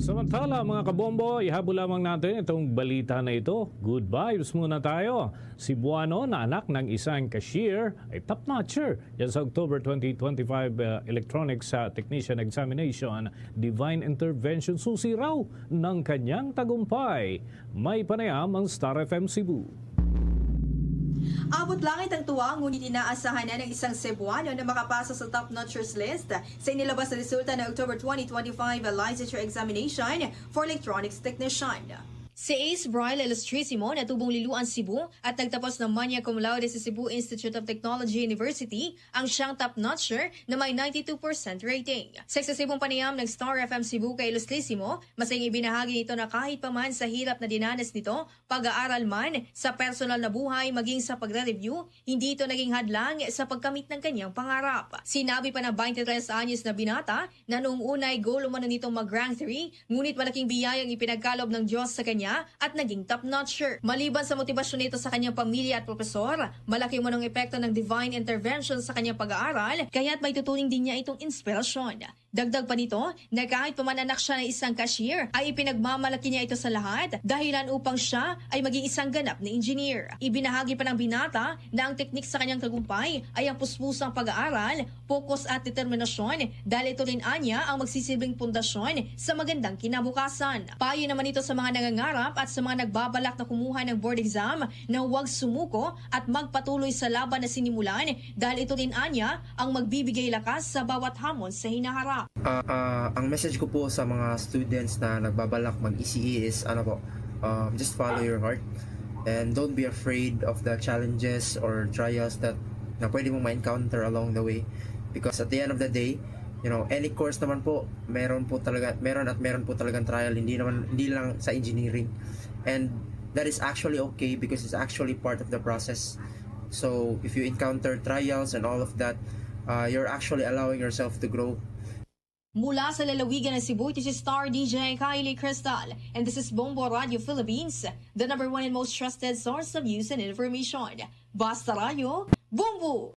Samantala mga kabombo, ihabol lamang natin itong balita na ito. Good vibes muna tayo. Cebuano na anak ng isang cashier ay top-notcher. Yan sa October 2025 Electronics Technician Examination, Divine Intervention susi raw ng kanyang tagumpay. May panayam ang Star FM Cebu. Abot langit ang tuwa, ngunit inaasahan na ng isang Cebuano na makapasa sa top notchers list sa inilabas na resulta ng October 2025 licensure examination for electronics technician. Si Ace Braille Ilustrisimo na tubong Liloan, Cebu at nagtapos ng magna cum laude sa Cebu Institute of Technology University ang siyang top-notcher na may 92% rating. Sa eksesibong panayam ng Star FM Cebu kay Ilustrisimo, masayang ibinahagi nito na kahit pa man sa hirap na dinanas nito, pag-aaral man, sa personal na buhay maging sa pagre-review, hindi ito naging hadlang sa pagkamit ng kanyang pangarap. Sinabi pa ng 23 anyos na binata na noong unay goal umano nitong mag-rank 3, ngunit malaking biyayang ipinagkalob ng Diyos sa kanya at naging top-notcher. Maliban sa motibasyon nito sa kanyang pamilya at profesor, malaki mo ng epekto ng divine intervention sa kanyang pag-aaral, kaya't may tuturing din niya itong inspirasyon. Dagdag pa nito na kahit pamananak siya ng isang cashier, ay ipinagmamalaki niya ito sa lahat dahilan upang siya ay maging isang ganap na engineer. Ibinahagi pa ng binata na ang teknik sa kanyang tagumpay ay ang puspusang pag-aaral, focus at determinasyon dahil ito rin anya ang magsisilbing pundasyon sa magandang kinabukasan. Payo naman ito sa mga nangangarap at sa mga nagbabalak na kumuha ng board exam na huwag sumuko at magpatuloy sa laban na sinimulan dahil ito rin anya ang magbibigay lakas sa bawat hamon sa hinaharap. Ang message ko po sa mga students na nagbabalak mag-ECE is just follow your heart and don't be afraid of the challenges or trials that na pwede mong ma-encounter along the way, because at the end of the day, any course naman po meron po talagang trial, hindi lang sa engineering, and that is actually okay because it's actually part of the process. So if you encounter trials and all of that, you're actually allowing yourself to grow. Mula sa lalawigan ng Cebu, this is Star DJ Kylie Crystal, and this is Bombo Radio Philippines, the #1 and most trusted source of news and information. Basta Radio, Bombo!